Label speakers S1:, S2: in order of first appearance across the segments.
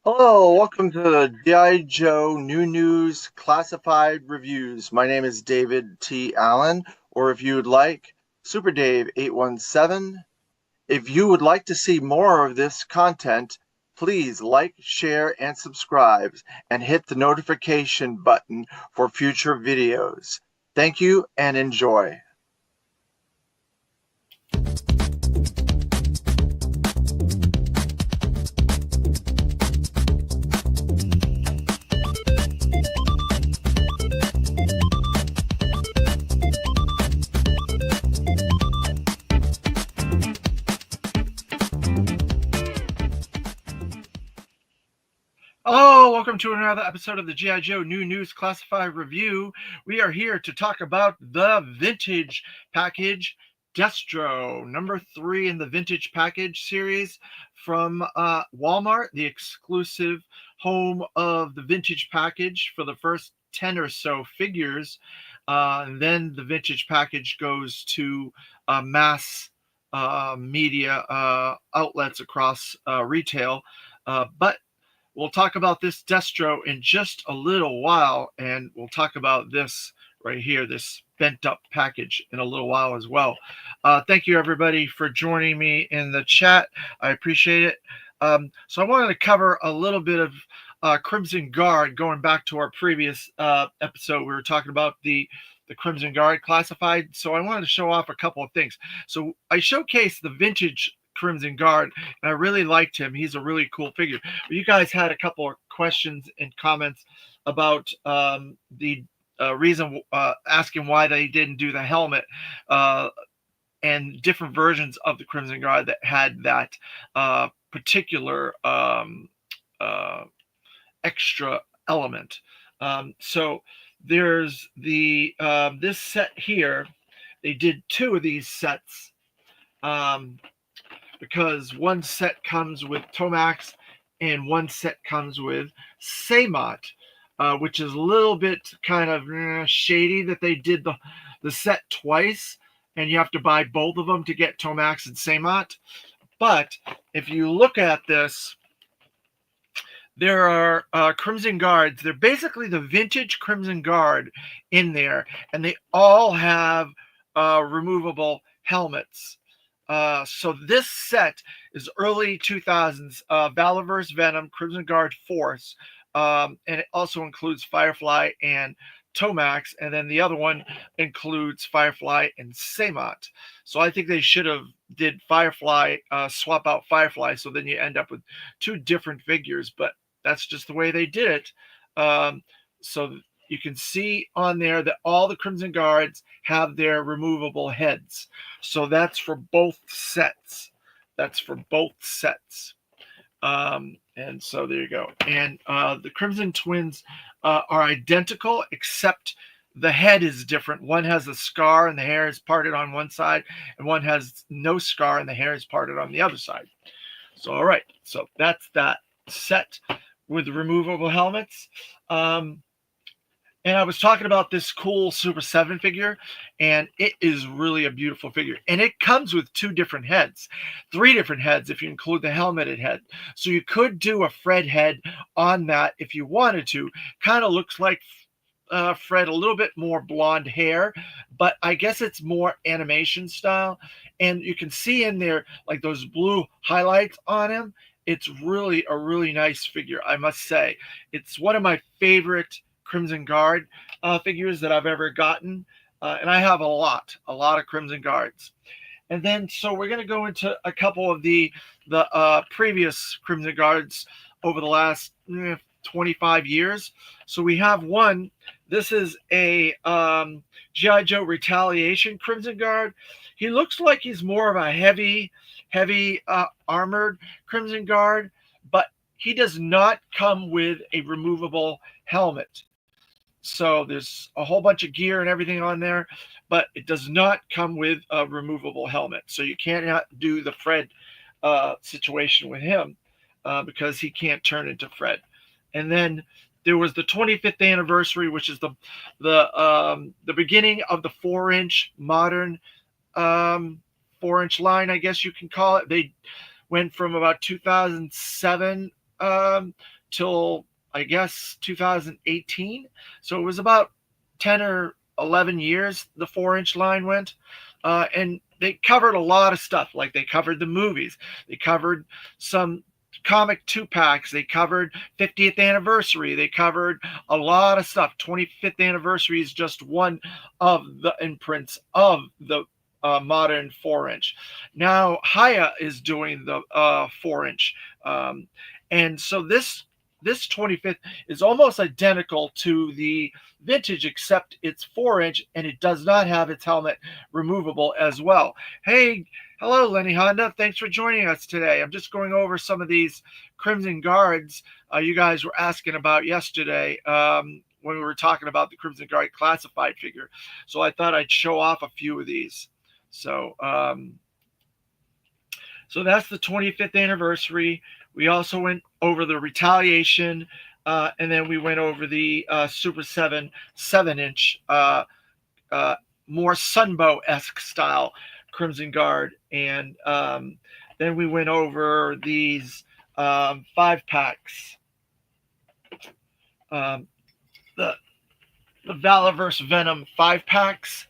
S1: Hello, welcome to the G.I. Joe New News Classified Reviews. My name is David T. Allen, or if you would like, Super Dave 817. If you would like to see more of this content, please like, share, and subscribe, and hit the notification button for future videos. Thank you and enjoy.
S2: Hello, welcome to another episode of the G.I. Joe New News Classified Review. We are here to talk about the vintage package Destro, number 3 in the vintage package series from Walmart, the exclusive home of the vintage package for the first 10 or so figures. And then the vintage package goes to mass media outlets across retail. But we'll talk about this Destro in just a little while, and we'll talk about this right here, this bent up package, in a little while as well. Thank you, everybody, for joining me in the chat. I appreciate it. So I wanted to cover a little bit of Crimson Guard, going back to our previous episode. We were talking about the Crimson Guard classified. So I wanted to show off a couple of things. So I showcased the vintage Crimson Guard, and I really liked him. He's a really cool figure. But you guys had a couple of questions and comments about the reason, asking why they didn't do the helmet, and different versions of the Crimson Guard that had that particular extra element. So there's the this set here. They did 2 of these sets. Because one set comes with Tomax and one set comes with Samat, which is a little bit kind of shady that they did the set twice, and you have to buy both of them to get Tomax and Samat. But if you look at this, there are Crimson Guards. They're basically the vintage Crimson Guard in there, and they all have removable helmets. So this set is early 2000s, Valorverse Venom, Crimson Guard Force, and it also includes Firefly and Tomax, and then the other one includes Firefly and Samat. So I think they should have did Firefly, swap out Firefly, so then you end up with 2 different figures, but that's just the way they did it. So you can see on there that all the Crimson Guards have their removable heads. So that's for both sets. And so there you go. And the Crimson Twins are identical, except the head is different. One has a scar and the hair is parted on one side, and one has no scar and the hair is parted on the other side. So, all right. So that's that set with removable helmets. And I was talking about this cool Super 7 figure, and it is really a beautiful figure. And it comes with 2 different heads, 3 different heads if you include the helmeted head. So you could do a Fred head on that if you wanted to. Kind of looks like Fred, a little bit more blonde hair, but I guess it's more animation style. And you can see in there like those blue highlights on him. It's really a really nice figure, I must say. It's one of my favorite Crimson Guard figures that I've ever gotten, and I have a lot of Crimson Guards. And then so we're going to go into a couple of the previous Crimson Guards over the last 25 years. So we have one. This is a G.I. Joe Retaliation Crimson Guard. He looks like he's more of a heavy armored Crimson Guard, but he does not come with a removable helmet. So there's a whole bunch of gear and everything on there, but it does not come with a removable helmet. So you can't do the Fred situation with him because he can't turn into Fred. And then there was the 25th anniversary, which is the beginning of the 4-inch modern 4-inch line, I guess you can call it. They went from about 2007 till I guess 2018. So it was about 10 or 11 years the 4-inch line went. And they covered a lot of stuff. Like they covered the movies, they covered some comic 2-packs, they covered 50th anniversary, they covered a lot of stuff. 25th anniversary is just one of the imprints of the modern 4-inch. Now Haya is doing the 4-inch, and so this 25th is almost identical to the vintage, except it's 4-inch and it does not have its helmet removable as well. Hey, hello, Lenny Honda. Thanks for joining us today. I'm just going over some of these Crimson Guards you guys were asking about yesterday when we were talking about the Crimson Guard classified figure. So I thought I'd show off a few of these. So, so that's the 25th anniversary. We also went over the Retaliation, and then we went over the Super 7-inch, more Sunbow-esque style Crimson Guard. And then we went over these 5-packs. The Valorverse Venom 5-packs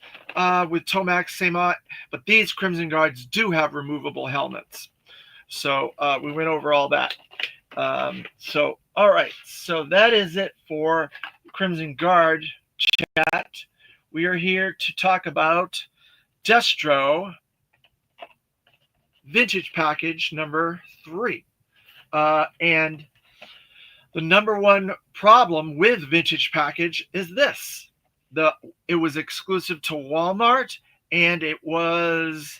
S2: with Tomac Samot, but these Crimson Guards do have removable helmets. So we went over all that. So, all right. So that is it for Crimson Guard chat. We are here to talk about Destro Vintage Package number 3. And the number one problem with Vintage Package is this. It was exclusive to Walmart, and it was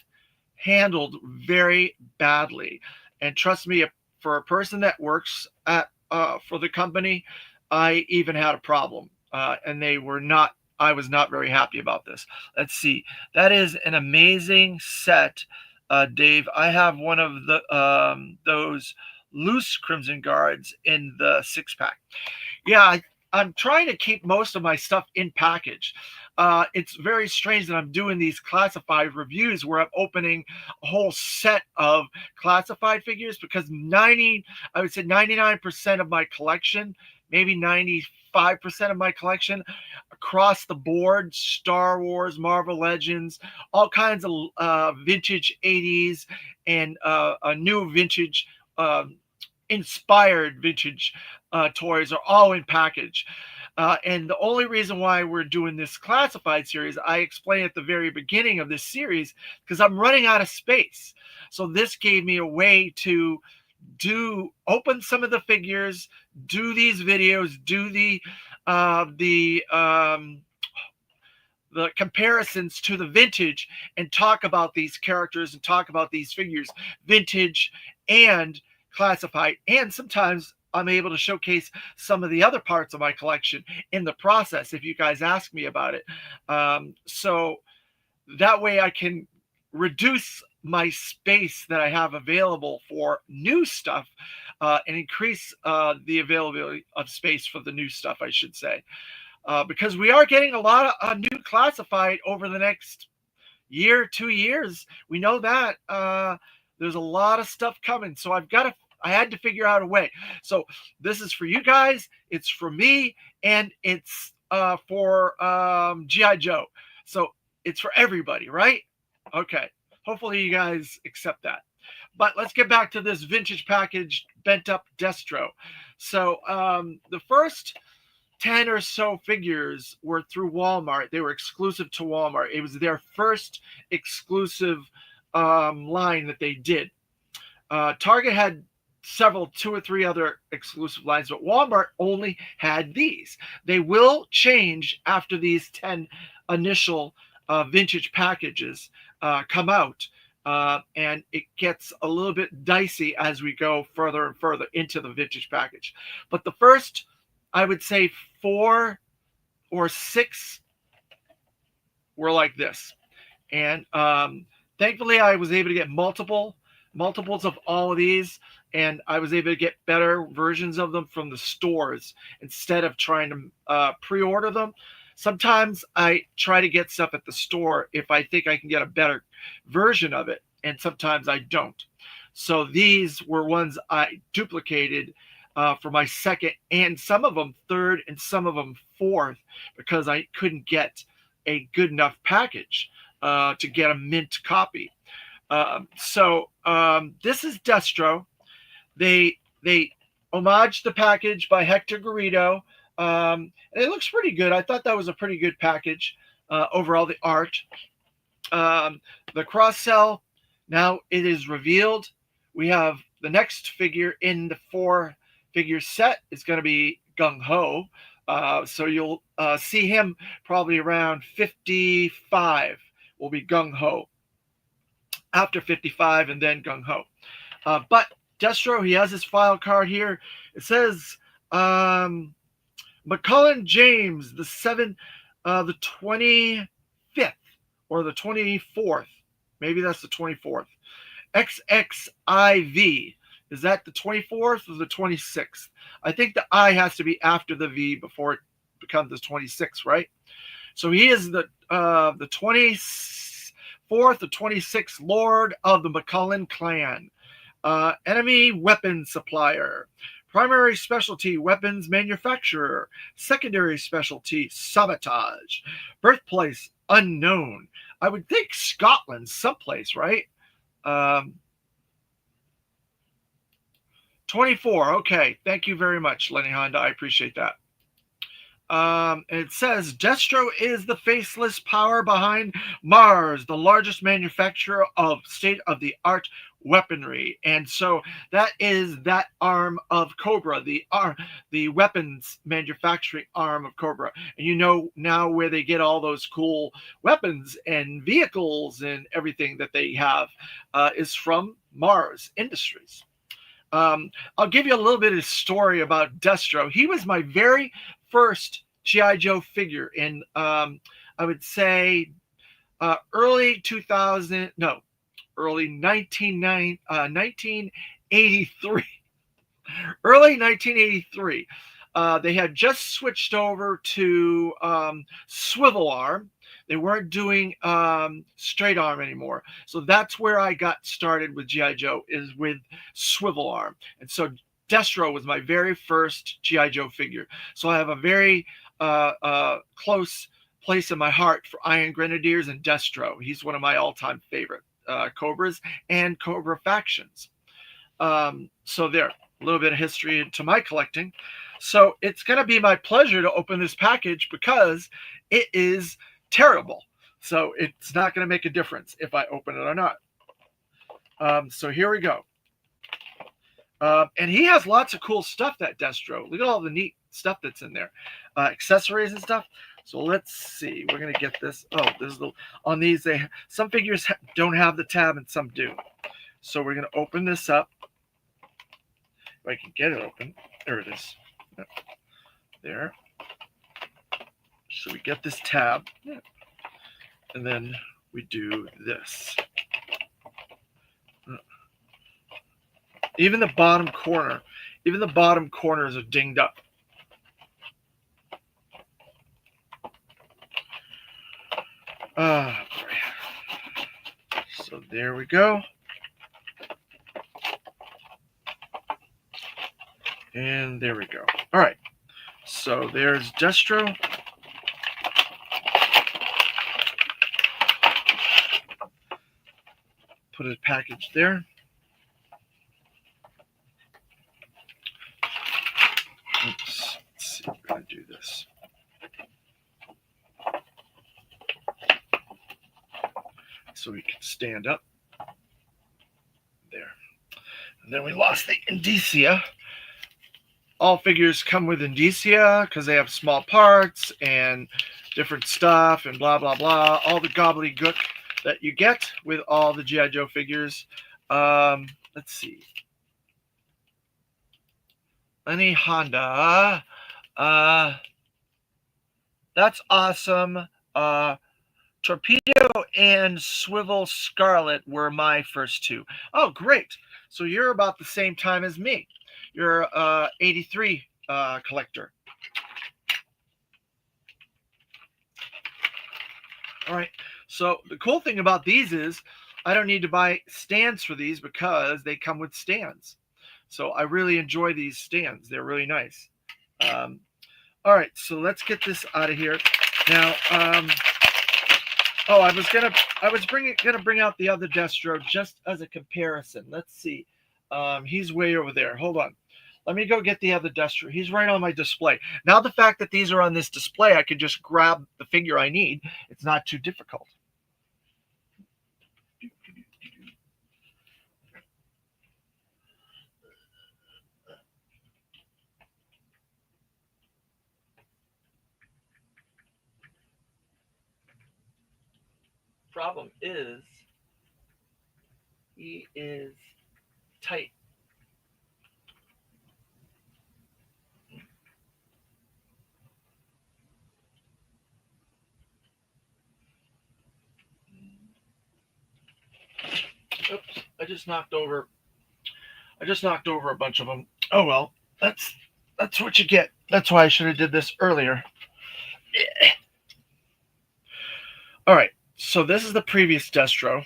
S2: handled very badly. And trust me, for a person that works at for the company, I even had a problem, and I was not very happy about this. Let's see. That is an amazing set, Dave. I have one of the those loose Crimson Guards in the 6-pack. Yeah, I'm trying to keep most of my stuff in package. It's very strange that I'm doing these classified reviews where I'm opening a whole set of classified figures, because I would say 99% of my collection, maybe 95% of my collection across the board, Star Wars, Marvel Legends, all kinds of vintage 80s and a new vintage inspired vintage toys are all in package. And the only reason why we're doing this classified series, I explained at the very beginning of this series, because I'm running out of space. So this gave me a way to open some of the figures, do these videos, do the comparisons to the vintage, and talk about these characters and talk about these figures, vintage and classified. And sometimes I'm able to showcase some of the other parts of my collection in the process if you guys ask me about it. So that way I can reduce my space that I have available for new stuff and increase the availability of space for the new stuff, I should say. Because we are getting a lot of new classified over the next year, 2 years. We know that there's a lot of stuff coming. So I had to figure out a way. So this is for you guys, it's for me, and it's for G.I. Joe. So it's for everybody, right? Okay. Hopefully you guys accept that. But let's get back to this vintage package bent up Destro. So the first 10 or so figures were through Walmart. They were exclusive to Walmart. It was their first exclusive line that they did. Target had several, 2 or 3 other exclusive lines, but Walmart only had these. They will change after these 10 initial vintage packages come out, and it gets a little bit dicey as we go further and further into the vintage package. But the first, I would say 4 or 6 were like this. And thankfully I was able to get multiples of all of these, and I was able to get better versions of them from the stores instead of trying to pre-order them. Sometimes I try to get stuff at the store if I think I can get a better version of it, and sometimes I don't. So these were ones I duplicated for my second, and some of them third, and some of them fourth, because I couldn't get a good enough package to get a mint copy. This is Destro. They homaged the package by Hector Garrido, and it looks pretty good. I thought that was a pretty good package overall. The art, the cross sell. Now it is revealed. We have the next figure in the 4-figure set is going to be Gung Ho. So you'll see him probably around 55. Will be Gung Ho. After 55 and then Gung Ho. But Destro, he has his file card here. It says McCullen James, the 25th or the 24th. Maybe that's the 24th. XXIV. Is that the 24th or the 26th? I think the I has to be after the V before it becomes the 26th, right? So he is the 24th or 26th Lord of the McCullen clan. Enemy weapon supplier. Primary specialty weapons manufacturer. Secondary specialty sabotage. Birthplace unknown. I would think Scotland, someplace, right? 24. Okay. Thank you very much, Lenny Honda. I appreciate that. It says Destro is the faceless power behind Mars, the largest manufacturer of state-of-the-art weaponry. And so that is that arm of Cobra, the weapons manufacturing arm of Cobra. And you know now where they get all those cool weapons and vehicles and everything that they have is from Mars Industries. I'll give you a little bit of story about Destro. He was my very first G.I. Joe figure in, I would say, early 1983. Early 1983. They had just switched over to swivel arm. They weren't doing straight arm anymore. So that's where I got started with G.I. Joe, is with swivel arm. And so Destro was my very first G.I. Joe figure. So I have a very close place in my heart for Iron Grenadiers and Destro. He's one of my all-time favorite Cobras and Cobra factions. So there, a little bit of history into my collecting. So it's going to be my pleasure to open this package because it is terrible. So it's not going to make a difference if I open it or not. So here we go. And he has lots of cool stuff, that Destro. Look at all the neat stuff that's in there. Accessories and stuff. So let's see. We're going to get this. Oh, this is on these. Some figures don't have the tab and some do. So we're going to open this up. If I can get it open. There it is. There. So we get this tab. And then we do this. Even the bottom corners are dinged up. Oh, boy. So there we go. And there we go. All right. So there's Destro. Put a package there. Oops. Let's see. We're going to do this. So we can stand up. There. And then we lost the indicia. All figures come with indicia because they have small parts and different stuff and blah, blah, blah. All the gobbledygook that you get with all the G.I. Joe figures. Let's see. Lenny Honda. That's awesome. Torpedo and Swivel Scarlet were my first two. Oh, great. So you're about the same time as me. You're 83 collector. All right. So the cool thing about these is I don't need to buy stands for these because they come with stands. So I really enjoy these stands. They're really nice. Um, all right, so let's get this out of here. Now, oh, I was gonna bring out the other Destro just as a comparison. Let's see. He's way over there. Hold on. Let me go get the other Destro. He's right on my display. Now the fact that these are on this display, I can just grab the figure I need. It's not too difficult. Problem is, he is tight. Oops, I just knocked over a bunch of them. Oh well, that's what you get. That's why I should have did this earlier. All right, so this is the previous Destro.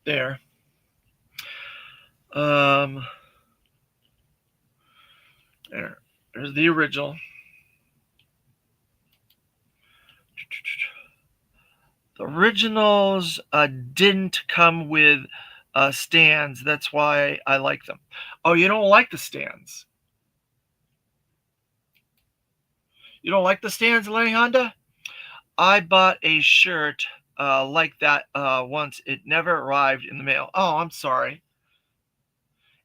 S2: There. Um, there's the original. The originals didn't come with stands. That's why I like them. Oh, you don't like the stands? You don't like the stands, Lenny Honda? I bought a shirt like that once. It never arrived in the mail. Oh, I'm sorry.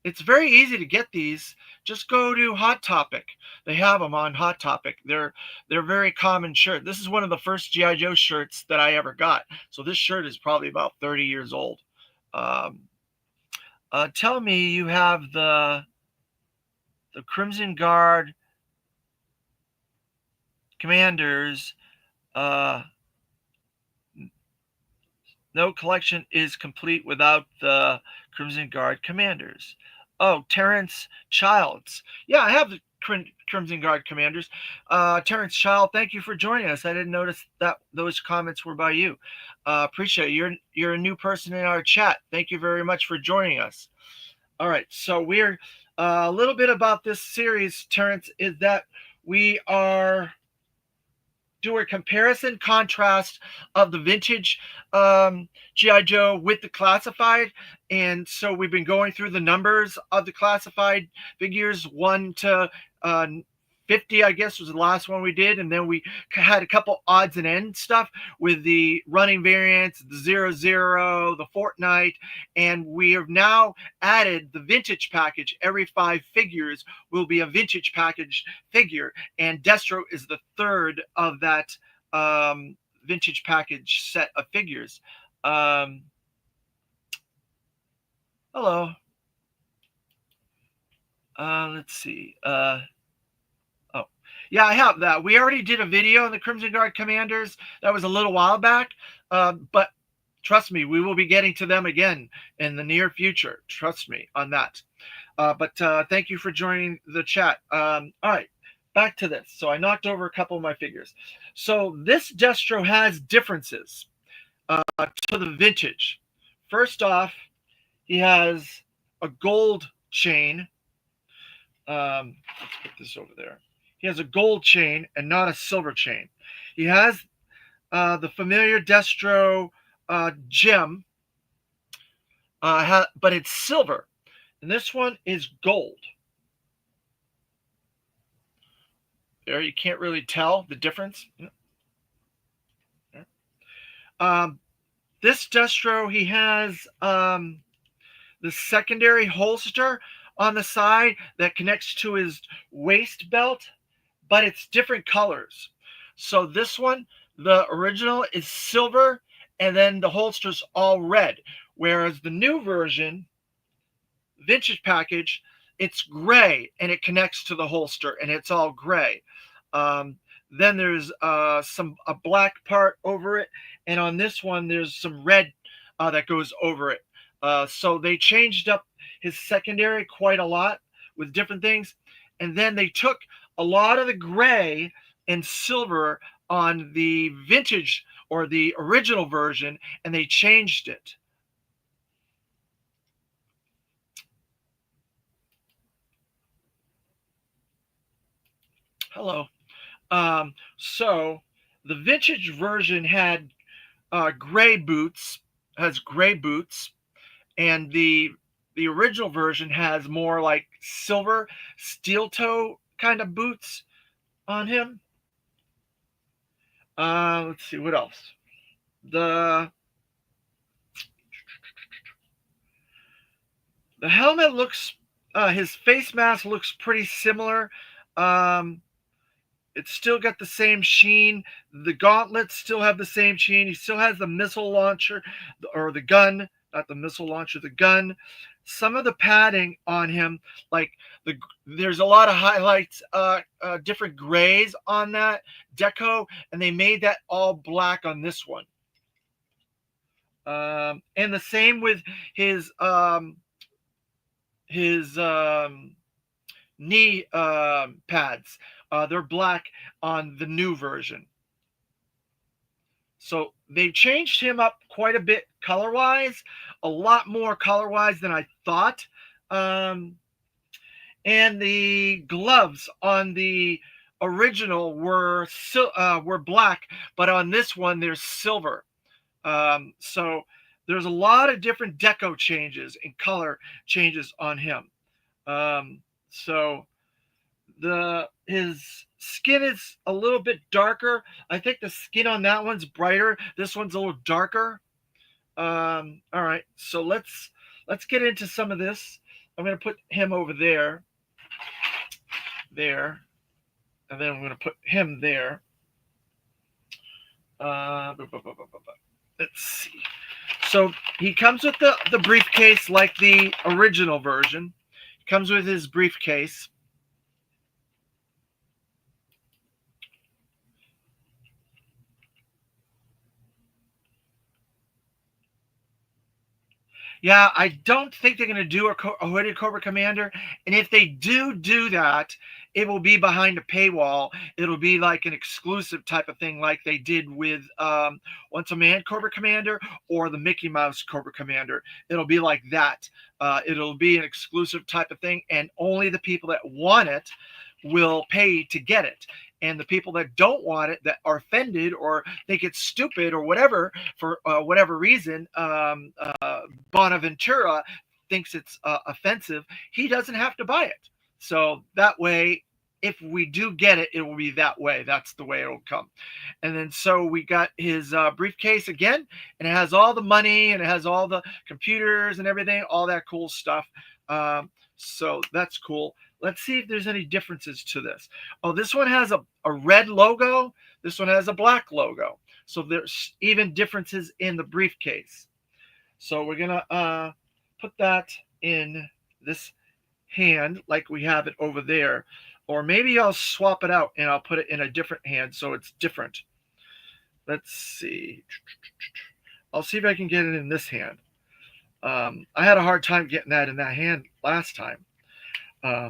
S2: It's very easy to get these. Just go to Hot Topic. They have them on Hot Topic. They're very common shirt. This is one of the first GI Joe shirts that I ever got. So this shirt is probably about 30 years old. Tell me you have the Crimson Guard commanders. No collection is complete without the Crimson Guard commanders. Oh, Terrence Childs. Yeah, I have the Crimson Guard commanders. Terrence Child, thank you for joining us. I didn't notice that those comments were by you. Appreciate it. You're a new person in our chat. Thank you very much for joining us. All right, so we're a little bit about this series, Terrence, is that we are do a comparison contrast of the vintage GI Joe with the classified, and so we've been going through the numbers of the classified figures 1 to 50, I guess was the last one we did, and then we had a couple odds and ends stuff with the running variants, the 00, the Fortnite, and we have now added the vintage package. Every 5 figures will be a vintage package figure, and Destro is the third of that vintage package set of figures. Hello. Let's see. Oh, yeah, I have that. We already did a video on the Crimson Guard Commanders. That was a little while back. But trust me, we will be getting to them again in the near future. Trust me on that. But thank you for joining the chat. All right, back to this. So I knocked over a couple of my figures. So this Destro has differences to the vintage. First off, he has a gold chain. Let's put this over there. He has a gold chain and not a silver chain. He has the familiar Destro gem, but it's silver. And this one is gold. There, you can't really tell the difference. This Destro, he has the secondary holster on the side that connects to his waist belt, but it's different colors. So this one, the original, is silver, and then the holster's all red. Whereas the new version, vintage package, it's gray, and it connects to the holster, and it's all gray. Then there's a black part over it, and on this one, there's some red that goes over it. So they changed up his secondary quite a lot with different things. And then they took a lot of the gray and silver on the vintage or the original version, and they changed it. Hello. So the vintage version had gray boots, has gray boots, and the original version has more like silver steel toe kind of boots on him. Let's see what else. The the helmet looks, his face mask looks pretty similar. Um, it's still got the same sheen. The gauntlets still have the same sheen. He still has the missile launcher, or the gun, not the missile launcher, the gun. Some of the padding on him, like there's a lot of highlights, different grays on that deco, and they made that all black on this one. And the same with his his knee pads. They're black on the new version. So they changed him up quite a bit color wise, a lot more color wise than I thought. Um, and the gloves on the original were black, but on this one they're silver. So there's a lot of different deco changes and color changes on him. So the his skin is a little bit darker. I think the skin on that one's brighter. This one's a little darker. All right, so let's get into some of this. I'm gonna put him over there, and then I'm gonna put him there. Let's see. So he comes with the briefcase like the original version. He comes with his briefcase. Yeah, I don't think they're going to do a hooded Cobra Commander. And if they do that, it will be behind a paywall. It'll be like an exclusive type of thing, like they did with Once a Man Cobra Commander or the Mickey Mouse Cobra Commander. It'll be like that. It'll be an exclusive type of thing, and only the people that want it will pay to get it. And the people that don't want it, that are offended or think it's stupid or whatever, for whatever reason, Bonaventura thinks it's offensive, he doesn't have to buy it. So that way, if we do get it, it will be that way. That's the way it will come. And then so we got his briefcase again, and it has all the money, and it has all the computers and everything, all that cool stuff. So that's cool. Let's see if there's any differences to this. Oh, this one has a red logo. This one has a black logo. So there's even differences in the briefcase. So we're going to put that in this hand like we have it over there. Or maybe I'll swap it out and I'll put it in a different hand so it's different. Let's see. I'll see if I can get it in this hand. I had a hard time getting that in that hand last time. Oh,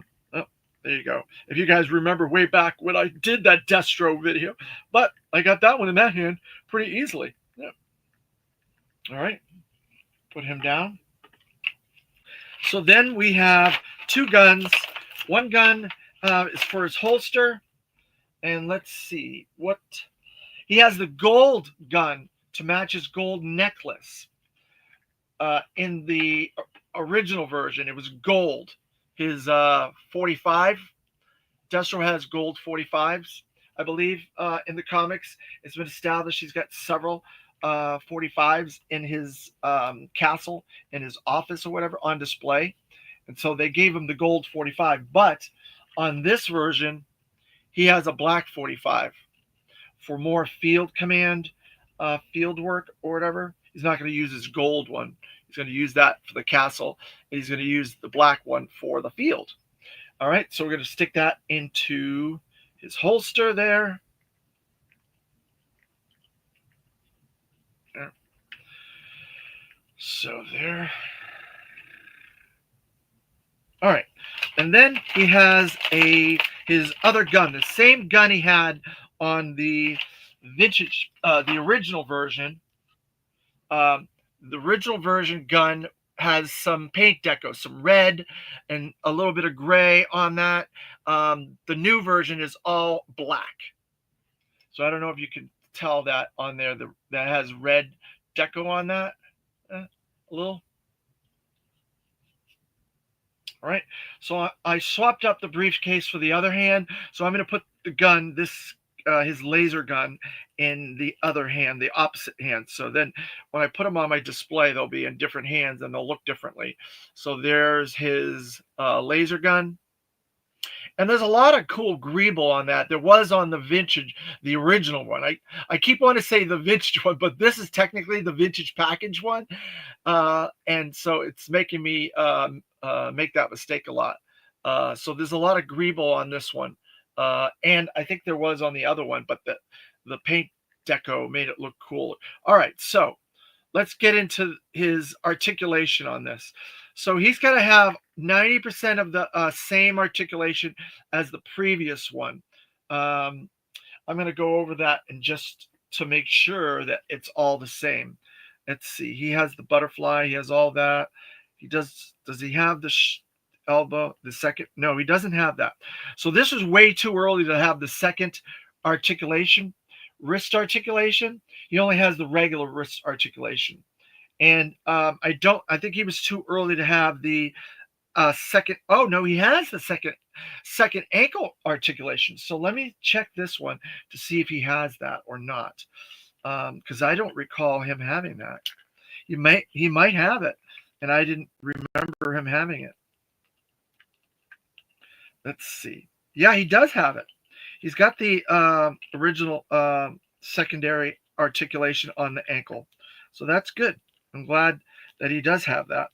S2: there you go. If you guys remember way back when I did that Destro video, but I got that one in that hand pretty easily. Yeah. All right, put him down. So then we have two guns. One gun is for his holster, and let's see what he has. The gold gun to match his gold necklace. In the original version, it was gold. His 45. Destro has gold 45s, I believe, in the comics. It's been established he's got several 45s in his castle, in his office or whatever, on display. And so they gave him the gold 45. But on this version, he has a black 45 for more field command, field work or whatever. He's not going to use his gold one. He's going to use that for the castle, and he's going to use the black one for the field. All right, so we're going to stick that into his holster there. So there. All right, and then he has his other gun, the same gun he had on the vintage, the original version. The original version gun has some paint deco, some red and a little bit of gray on that. The new version is all black. So I don't know if you can tell that on there. That has red deco on that. A little. All right. So I swapped up the briefcase for the other hand. So I'm going to put the gun, his laser gun, in the other hand, the opposite hand. So then when I put them on my display, they'll be in different hands and they'll look differently. So there's his laser gun. And there's a lot of cool greeble on that. There was on the vintage, the original one. I keep wanting to say the vintage one, but this is technically the vintage package one. And so it's making me make that mistake a lot. So there's a lot of greeble on this one. And I think there was on the other one, but the paint deco made it look cool. All right, so let's get into his articulation on this. So he's got to have 90% of the same articulation as the previous one. I'm going to go over that and just to make sure that it's all the same. Let's see. He has the butterfly. He has all that. Does he have the elbow? The second? No, he doesn't have that. So this is way too early to have the second articulation, wrist articulation. He only has the regular wrist articulation. And I think he was too early to have the second. Oh no, he has the second ankle articulation. So let me check this one to see if he has that or not, because I don't recall him having that. He might have it, and I didn't remember him having it. Let's see. Yeah, he does have it. He's got the original secondary articulation on the ankle, so that's good. I'm glad that he does have that.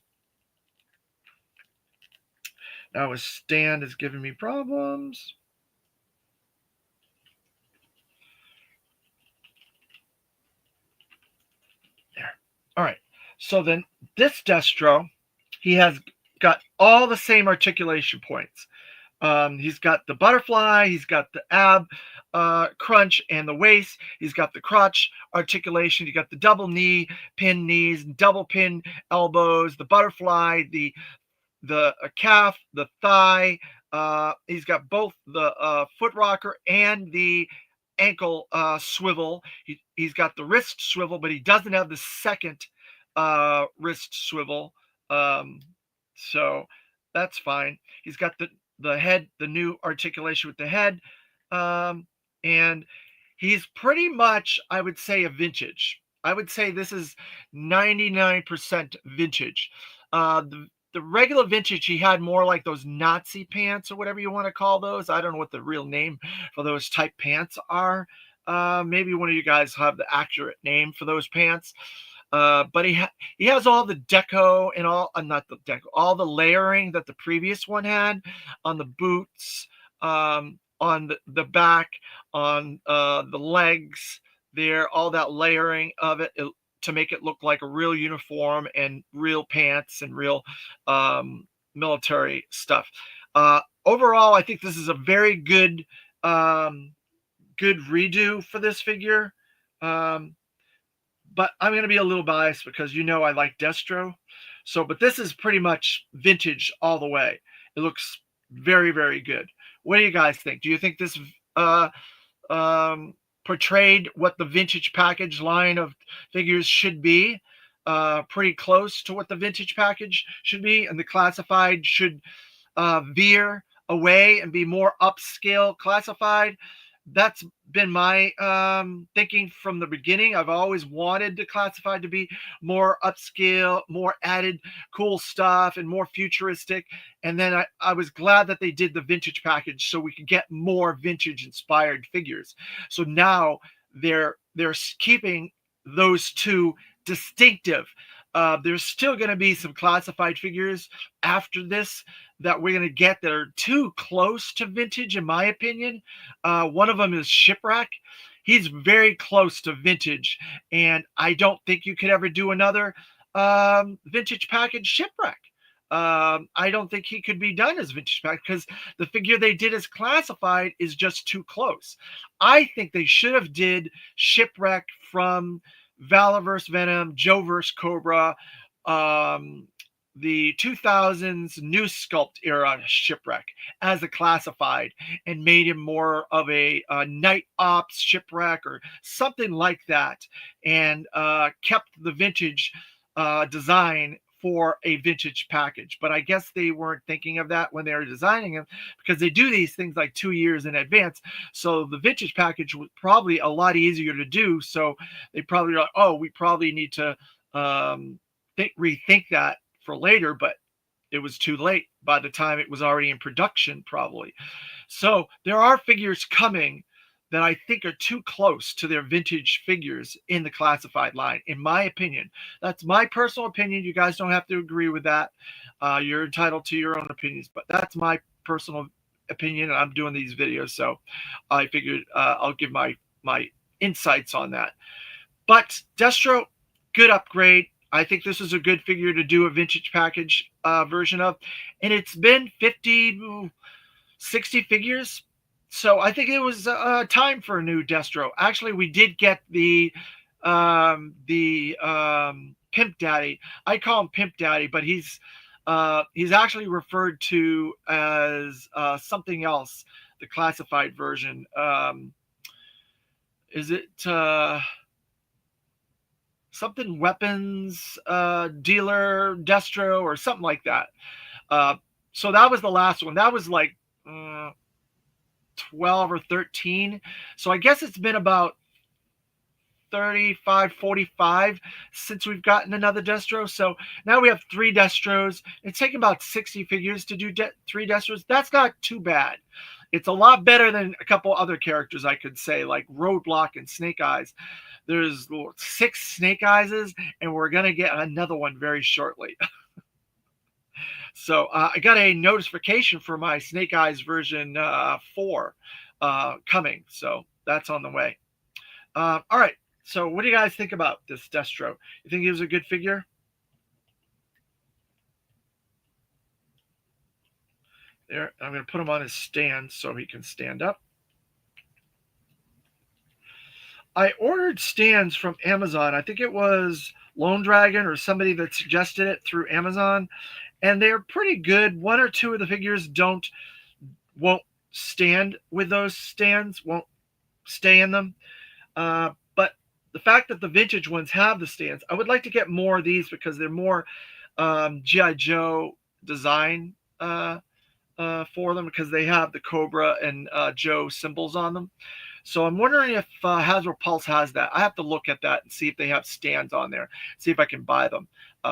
S2: Now his stand is giving me problems. There. All right. So then this Destro, he has got all the same articulation points. He's got the butterfly, he's got the ab crunch and the waist, he's got the crotch articulation, you got the double knee, pin knees, double pin elbows, the butterfly, the calf, the thigh. He's got both the foot rocker and the ankle swivel. He's got the wrist swivel, but he doesn't have the second wrist swivel. So that's fine. He's got the head, the new articulation with the head. And he's pretty much, I would say, a vintage. I would say this is 99% vintage. The regular vintage, he had more like those Nazi pants or whatever you want to call those. I don't know what the real name for those type pants are. Maybe one of you guys have the accurate name for those pants. But he has all the deco and not the deco, all the layering that the previous one had on the boots, on the back, on the legs there, all that layering of it to make it look like a real uniform and real pants and real military stuff. Overall, I think this is a very good redo for this figure. But I'm going to be a little biased because I like Destro. But this is pretty much vintage all the way. It looks very, very good. What do you guys think? Do you think this portrayed what the vintage package line of figures should be? Pretty close to what the vintage package should be, and the classified should veer away and be more upscale classified. That's been my thinking from the beginning. I've always wanted the classified to be more upscale, more added cool stuff, and more futuristic. And then I was glad that they did the vintage package so we could get more vintage inspired figures. So now they're keeping those two distinctive. There's still going to be some classified figures after this that we're going to get that are too close to vintage, in my opinion. One of them is Shipwreck. He's very close to vintage, and I don't think you could ever do another vintage package Shipwreck. I don't think he could be done as vintage package because the figure they did as classified is just too close. I think they should have did Shipwreck from Valor vs. Venom, Joe vs. Cobra, the 2000s new sculpt era shipwreck as a classified and made him more of a night ops shipwreck or something like that, and kept the vintage design for a vintage package. But I guess they weren't thinking of that when they were designing them, because they do these things like 2 years in advance. So the vintage package was probably a lot easier to do. So they probably were like, oh, we probably need to rethink that for later, but it was too late by the time it was already in production, probably. So there are figures coming that I think are too close to their vintage figures in the classified line, in my opinion. That's my personal opinion. You guys don't have to agree with that. You're entitled to your own opinions, but that's my personal opinion. And I'm doing these videos, so I figured I'll give my insights on that. But Destro, good upgrade. I think this is a good figure to do a vintage package version of. And it's been 50, 60 figures. So I think it was time for a new Destro. Actually, we did get the Pimp Daddy. I call him Pimp Daddy, but he's actually referred to as something else, the classified version. Is it something weapons dealer Destro or something like that? So that was the last one. That was like 12 or 13. So I guess it's been about 35, 45 since we've gotten another Destro. So now we have 3 Destros. It's taken about 60 figures to do 3 Destros. That's not too bad. It's a lot better than a couple other characters I could say, like Roadblock and Snake Eyes. There's 6 Snake Eyeses, and we're going to get another one very shortly. So I got a notification for my Snake Eyes version 4 coming. So that's on the way. All right. So what do you guys think about this Destro? You think he was a good figure? There, I'm going to put him on his stand so he can stand up. I ordered stands from Amazon. I think it was Lone Dragon or somebody that suggested it through Amazon, and they're pretty good. 1 or 2 of the figures won't stand with those stands, won't stay in them. But the fact that the vintage ones have the stands, I would like to get more of these because they're more G.I. Joe design for them, because they have the Cobra and Joe symbols on them. So I'm wondering if Hasbro Pulse has that. I have to look at that and see if they have stands on there, see if I can buy them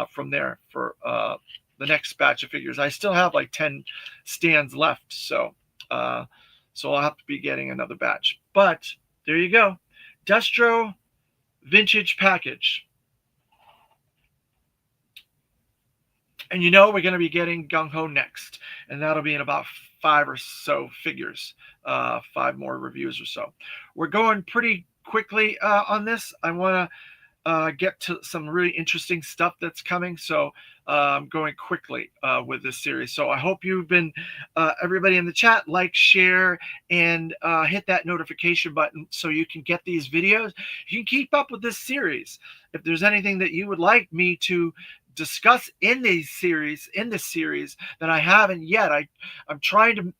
S2: from there for the next batch of figures. I still have like 10 stands left, so I'll have to be getting another batch. But there you go. Destro vintage package. And you know we're going to be getting Gung Ho next, and that'll be in about 5 or so figures, 5 more reviews or so. We're going pretty quickly on this. I want to get to some really interesting stuff that's coming, so I'm going quickly with this series. So I hope you've been, everybody in the chat, like, share, and hit that notification button so you can get these videos. You can keep up with this series. If there's anything that you would like me to discuss in this series that I haven't yet, I'm trying to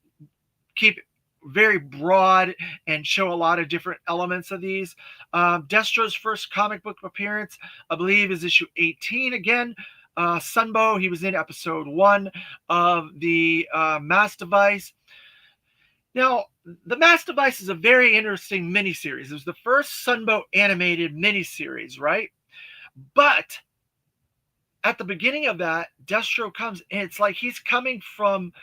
S2: keep it very broad and show a lot of different elements of these. Destro's first comic book appearance, I believe, is issue 18 again. Sunbow, he was in episode 1 of the Mass Device. Now, the Mass Device is a very interesting miniseries. It was the first Sunbow animated miniseries, right? But at the beginning of that, Destro comes, and it's like he's coming from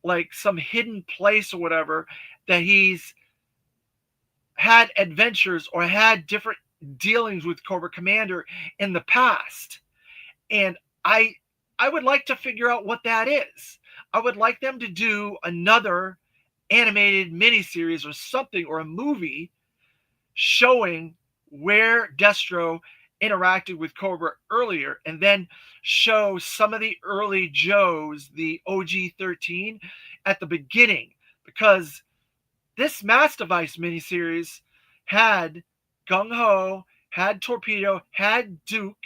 S2: like some hidden place or whatever, that he's had adventures or had different dealings with Cobra Commander in the past. And I would like to figure out what that is. I would like them to do another animated miniseries or something, or a movie showing where Destro interacted with Cobra earlier, and then show some of the early Joes, the OG-13, at the beginning, because this Mass Device miniseries had Gung Ho, had Torpedo, had Duke,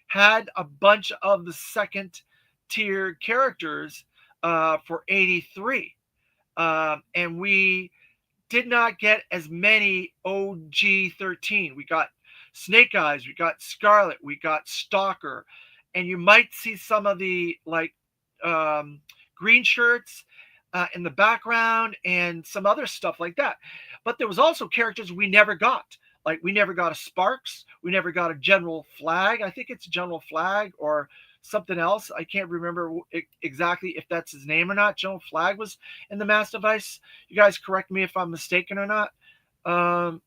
S2: had a bunch of the second tier characters for 83. And we did not get as many OG 13. We got Snake Eyes, we got Scarlet, we got Stalker, and you might see some of the like um, green shirts in the background and some other stuff like that. But there was also characters we never got. Like we never got a Sparks, we never got a General Flag. I think it's General Flag or something else. I can't remember exactly if that's his name or not. General Flag was in the Mass Device. You guys correct me if I'm mistaken or not. Um,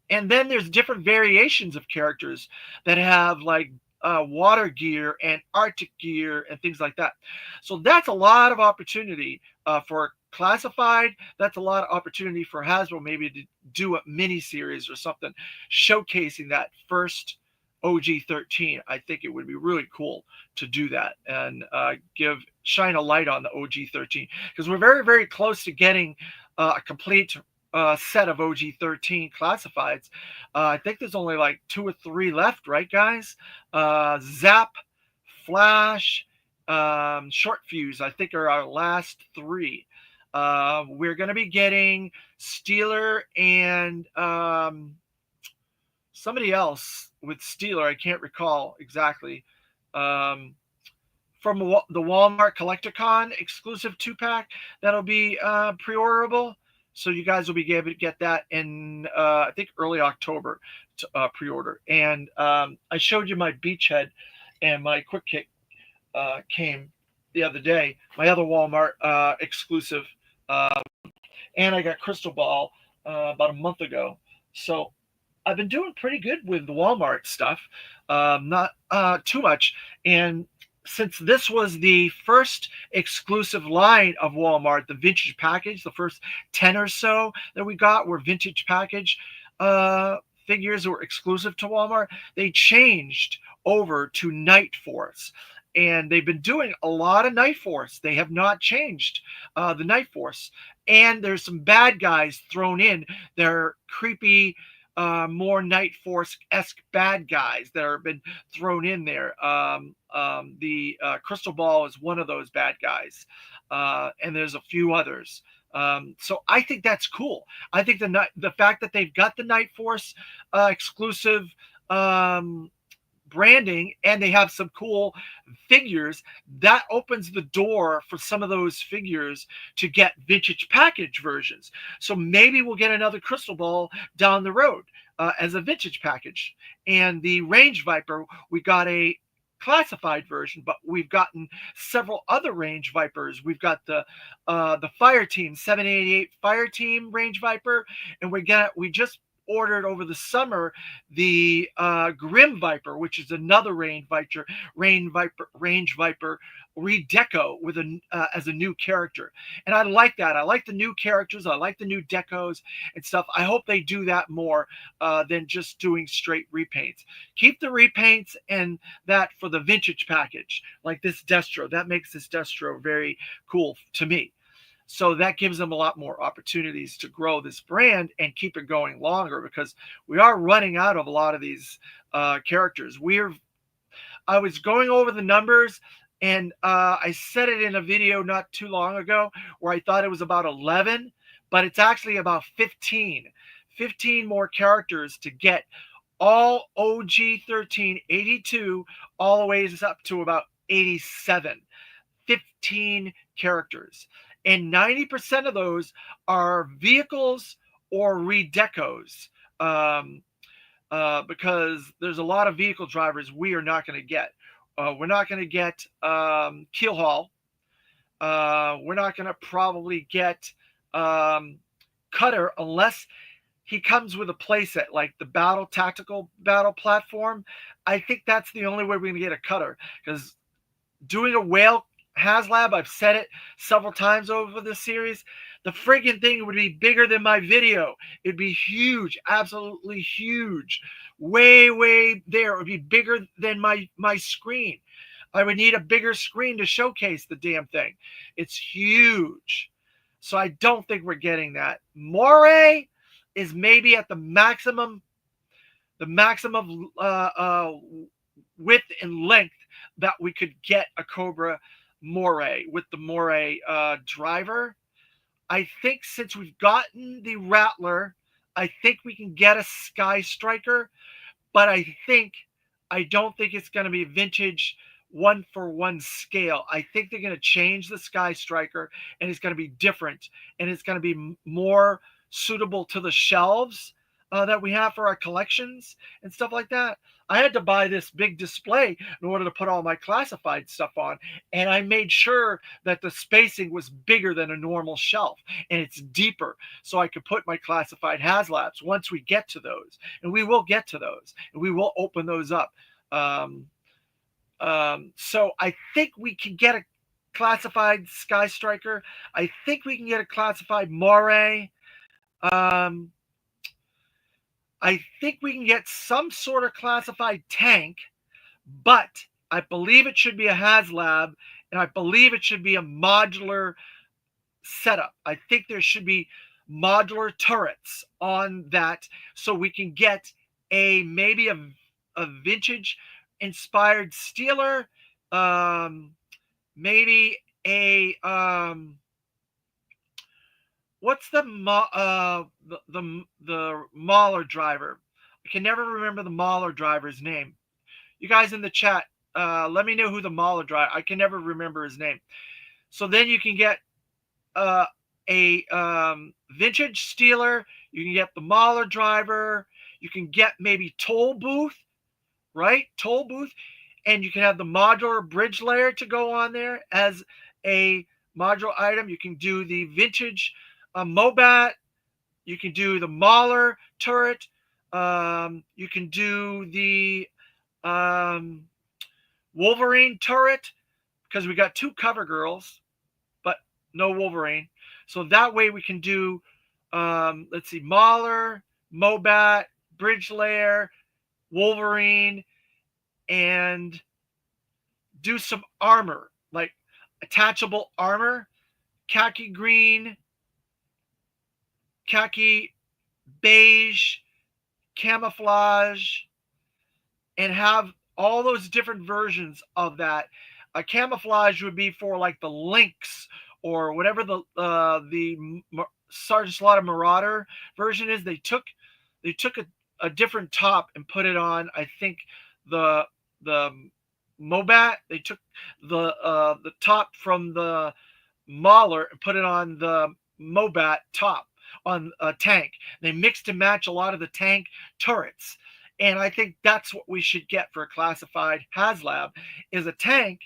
S2: and then there's different variations of characters that have like water gear and Arctic gear and things like that. So that's a lot of opportunity for classified. That's a lot of opportunity for Hasbro maybe to do a mini series or something showcasing that first OG 13. I think it would be really cool to do that and give shine a light on the OG 13 because we're very very close to getting a complete set of OG 13 classifieds. I think there's only like 2 or 3 left, right, guys? Zap, Flash, Short Fuse, I think are our last 3. We're going to be getting Steeler and somebody else with Steeler. I can't recall exactly. Um, from the Walmart CollectorCon exclusive 2-pack that'll be pre-orderable. So you guys will be able to get that in I think early October to pre-order. And I showed you my Beachhead and my Quick Kick came the other day. My other Walmart exclusive, and I got Crystal Ball about a month ago. So I've been doing pretty good with the Walmart stuff, not too much. And since this was the first exclusive line of Walmart, the vintage package, the first 10 or so that we got were vintage package uh, figures that were exclusive to Walmart. They changed over to Night Force. And they've been doing a lot of Night Force. They have not changed the Night Force. And there's some bad guys thrown in. They're creepy, more Night Force esque bad guys that have been thrown in there. The Crystal Ball is one of those bad guys, and there's a few others. So I think that's cool. I think the fact that they've got the Night Force exclusive branding and they have some cool figures that opens the door for some of those figures to get vintage package versions. So maybe we'll get another Crystal Ball down the road as a vintage package. And the Range Viper, we got a classified version, but we've gotten several other Range Vipers. We've got the Fire Team 788 Fire Team Range Viper, and we just ordered over the summer the Grim Viper, which is another Range Viper redeco with as a new character, and I like that. I like the new characters. I like the new decos and stuff. I hope they do that more than just doing straight repaints. Keep the repaints and that for the vintage package, like this Destro. That makes this Destro very cool to me. So that gives them a lot more opportunities to grow this brand and keep it going longer because we are running out of a lot of these characters. I was going over the numbers and I said it in a video not too long ago where I thought it was about 11, but it's actually about 15. 15 more characters to get all OG 13, 82, all the way up to about 87. 15 characters. And 90% of those are vehicles or redecos. Because there's a lot of vehicle drivers we are not going to get. We're not going to get Keelhaul. We're not going to probably get Cutter unless he comes with a playset like the tactical battle platform. I think that's the only way we're going to get a Cutter because doing a whale HasLab, I've said it several times over this series, the friggin' thing would be bigger than my video. It'd be huge, absolutely huge. Way there. It would be bigger than my screen. I would need a bigger screen to showcase the damn thing. It's huge. So I don't think we're getting that. Moray is maybe at the maximum width and length that we could get a Cobra Moray with the Moray driver. I think since we've gotten the Rattler, I think we can get a Sky Striker, but I don't think it's going to be vintage one for one scale. I think they're going to change the Sky Striker, and it's going to be different, and it's going to be more suitable to the shelves that we have for our collections and stuff like that. I had to buy this big display in order to put all my classified stuff on, and I made sure that the spacing was bigger than a normal shelf and it's deeper, so I could put my classified HasLabs once we get to those, and we will get to those, and we will open those up. Um, so I think we can get a classified Sky Striker. I think we can get a classified Moray. Um, I think we can get some sort of classified tank, but I believe it should be a HasLab, and I believe it should be a modular setup. I think there should be modular turrets on that, so we can get maybe a vintage inspired Steeler, um, maybe a what's the Mauler driver? I can never remember the Mauler driver's name. You guys in the chat, let me know who the Mauler driver. I can never remember his name. So then you can get a vintage Steeler. You can get the Mauler driver. You can get maybe Toll Booth, right? Toll Booth, and you can have the modular bridge layer to go on there as a modular item. You can do the vintage Mobat. You can do the Mauler turret. You can do the Wolverine turret, because we got 2 cover girls, but no Wolverine. So that way we can do, let's see, Mauler, Mobat, Bridge Layer, Wolverine, and do some armor, like attachable armor, khaki green, khaki beige, camouflage, and have all those different versions of that. A camouflage would be for like the Lynx or whatever the Sergeant Slaughter Marauder version is. They took a different top and put it on. I think the Mobat. They took the top from the Mauler and put it on the Mobat top on a tank. They mixed and match a lot of the tank turrets. And I think that's what we should get for a classified HasLab, is a tank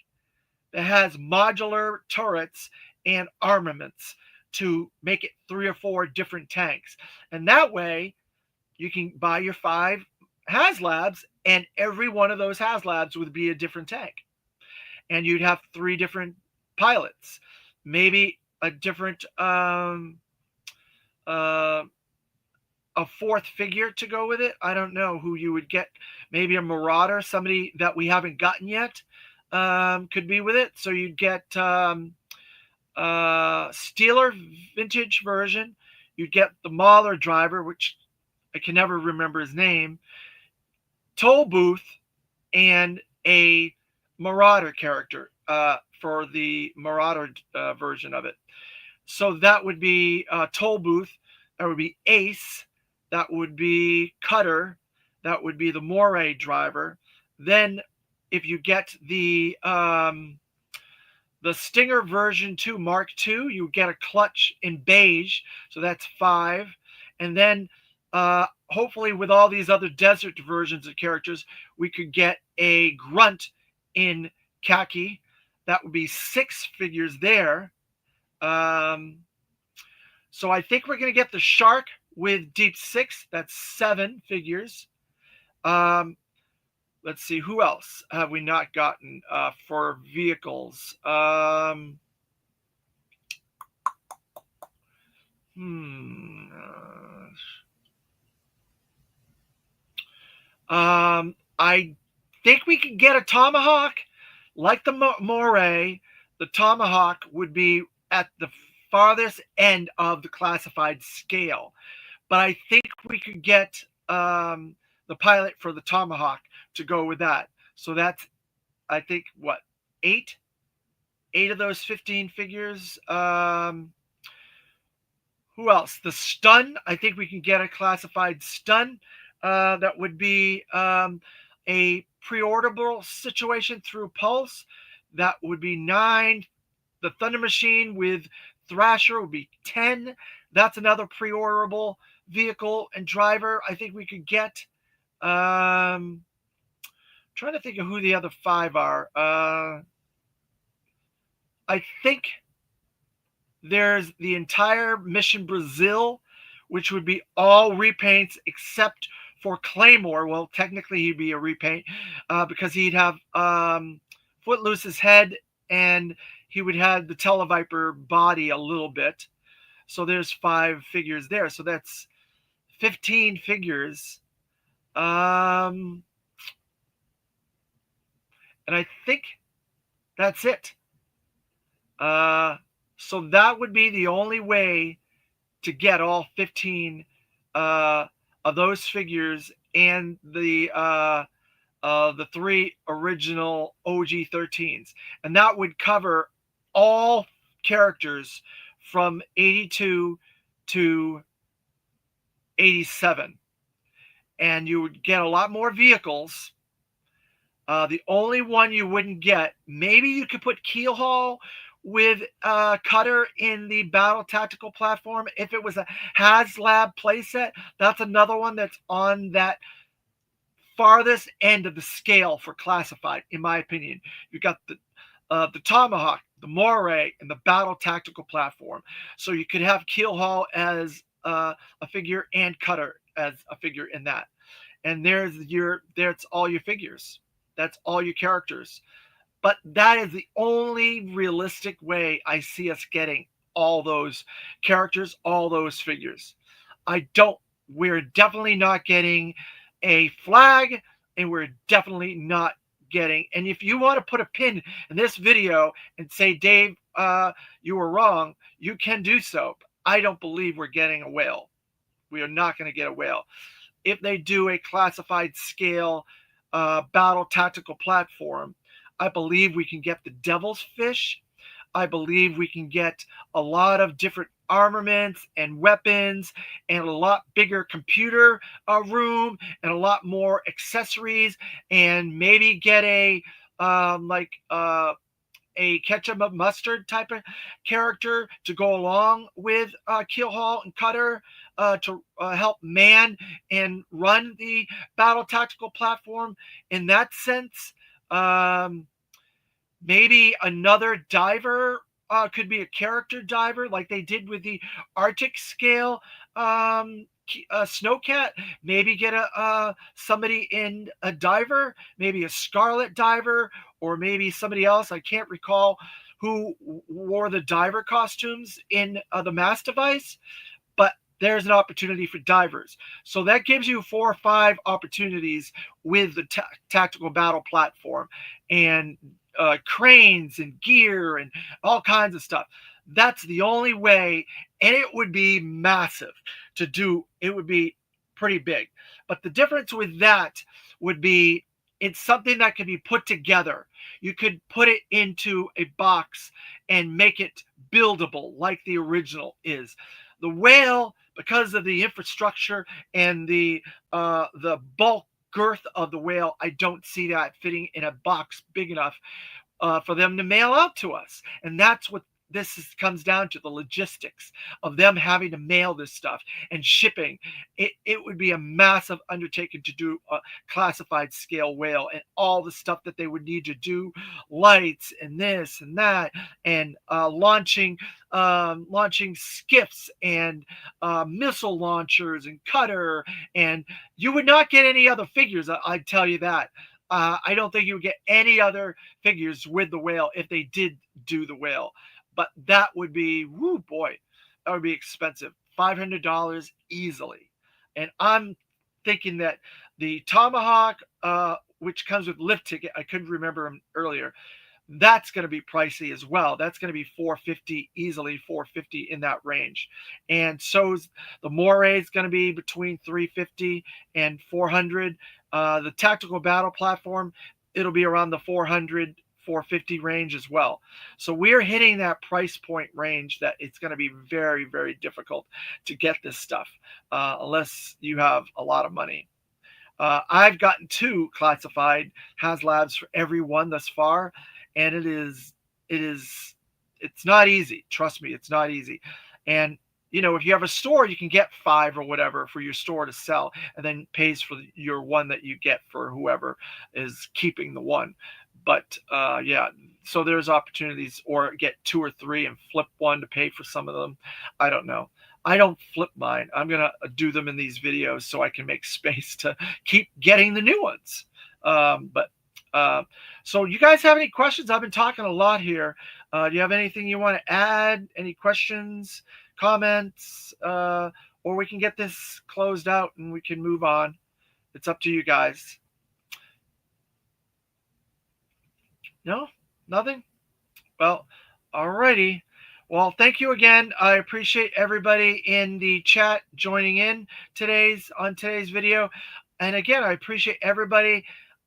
S2: that has modular turrets and armaments to make it 3 or 4 different tanks. And that way you can buy your 5 HasLabs, and every one of those HasLabs would be a different tank. And you'd have 3 different pilots, maybe a different a 4th figure to go with it. I don't know who you would get. Maybe a Marauder, somebody that we haven't gotten yet, could be with it. So you'd get Steeler vintage version. You'd get the Mauler driver, which I can never remember his name, Toll Booth, and a Marauder character for the Marauder version of it. So that would be Toll Booth. That would be Ace. That would be Cutter. That would be the Moray driver. Then if you get the Stinger version 2 Mark II, you get a clutch in beige. So that's 5. And then hopefully with all these other desert versions of characters, we could get a Grunt in khaki. That would be 6 figures there. So I think we're going to get the Shark with Deep 6. That's 7 figures. Let's see, who else have we not gotten for vehicles? I think we could get a Tomahawk, like the Moray. The Tomahawk would be at the farthest end of the classified scale, but I think we could get the pilot for the Tomahawk to go with that. So that's, I think, what, 8? 8 of those 15 figures. Who else? The stun. I think we can get a classified stun. That would be a pre-orderable situation through Pulse. That would be 9. The Thunder Machine with Thrasher would be 10. That's another pre-orderable vehicle and driver I think we could get. Trying to think of who the other 5 are. I think there's the entire Mission Brazil, which would be all repaints except for Claymore. Well, technically he'd be a repaint because he'd have Footloose's head and he would have the Televiper body a little bit. So there's 5 figures there. So that's 15 figures. And I think that's it. So that would be the only way to get all 15 of those figures and the 3 original OG-13s, and that would cover all characters from 82 to 87, and you would get a lot more vehicles. The only one you wouldn't get, maybe you could put Keelhaul with Cutter in the Battle Tactical platform if it was a HasLab playset. That's another one that's on that farthest end of the scale for classified, in my opinion. You got the Tomahawk, the Moray, and the Battle Tactical platform. So you could have Keelhaul as a figure and Cutter as a figure in that. And that's all your figures. That's all your characters. But that is the only realistic way I see us getting all those characters, all those figures. We're definitely not getting a flag, and we're definitely not getting. And if you want to put a pin in this video and say, Dave, you were wrong, you can do so. I don't believe we're getting a whale. We are not going to get a whale. If they do a classified scale battle tactical platform, I believe we can get the Devil's Fish. I believe we can get a lot of different armaments and weapons and a lot bigger computer room and a lot more accessories, and maybe get a ketchup and mustard type of character to go along with Keelhaul and Cutter to help man and run the battle tactical platform in that sense. Maybe another diver could be a character diver like they did with the Arctic scale Snowcat. Maybe get somebody in a diver, maybe a Scarlet diver, or maybe somebody else. I can't recall who wore the diver costumes in the mass device, but there's an opportunity for divers. So that gives you 4 or 5 opportunities with the tactical battle platform, and cranes and gear and all kinds of stuff. That's the only way, and it would be massive to do. It would be pretty big. But the difference with that would be it's something that can be put together. You could put it into a box and make it buildable like the original is. The whale, because of the infrastructure and the bulk girth of the whale, I don't see that fitting in a box big enough for them to mail out to us. And that's what comes down to, the logistics of them having to mail this stuff and shipping. It would be a massive undertaking to do a classified scale whale and all the stuff that they would need to do, lights and this and that, and launching skiffs and missile launchers and cutter. And you would not get any other figures, I tell you that. I don't think you would get any other figures with the whale if they did do the whale. But that would be, whoo boy, that would be expensive. $500 easily. And I'm thinking that the Tomahawk, which comes with lift ticket, I couldn't remember him earlier, that's going to be pricey as well. That's going to be $450, easily $450 in that range. And so the Moray is going to be between $350 and $400. The tactical battle platform, it'll be around the $400 450 range as well. So we're hitting that price point range that it's going to be very, very difficult to get this stuff unless you have a lot of money. I've gotten 2 classified HasLabs for every one thus far, and it is it's not easy. Trust me, it's not easy. And if you have a store, you can get 5 or whatever for your store to sell, and then pays for your one that you get for whoever is keeping the one. But yeah, so there's opportunities, or get 2 or 3 and flip one to pay for some of them. I don't know. I don't flip mine. I'm gonna do them in these videos so I can make space to keep getting the new ones. But so you guys have any questions? I've been talking a lot here. Do you have anything you want to add? Any questions, comments, or we can get this closed out and we can move on. It's up to you guys. No, nothing. Well, alrighty. Well, thank you again. I appreciate everybody in the chat joining in on today's video. And again, I appreciate everybody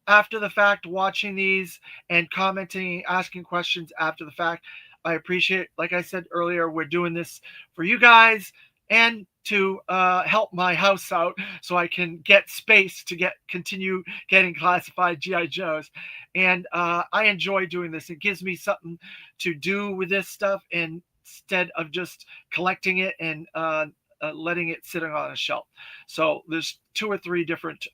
S2: after the fact watching these and commenting, asking questions after the fact. I appreciate, like I said earlier, we're doing this for you guys and to help my house out so I can get space to continue getting classified GI Joes. And I enjoy doing this. It gives me something to do with this stuff instead of just collecting it and letting it sitting on a shelf. So there's 2 or 3 different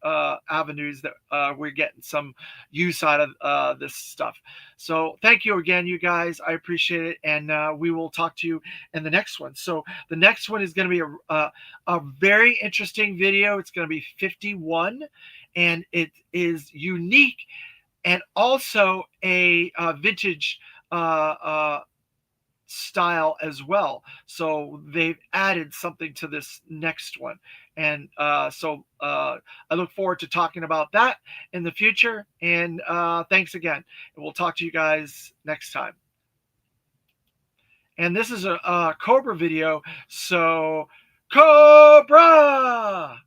S2: avenues that we're getting some use out of this stuff. So thank you again, you guys. I appreciate it, and we will talk to you in the next one. So the next one is going to be a very interesting video. It's going to be 51, and it is unique and also a vintage style as well. So they've added something to this next one. And so I look forward to talking about that in the future. And thanks again. And we'll talk to you guys next time. And this is a Cobra video. So Cobra!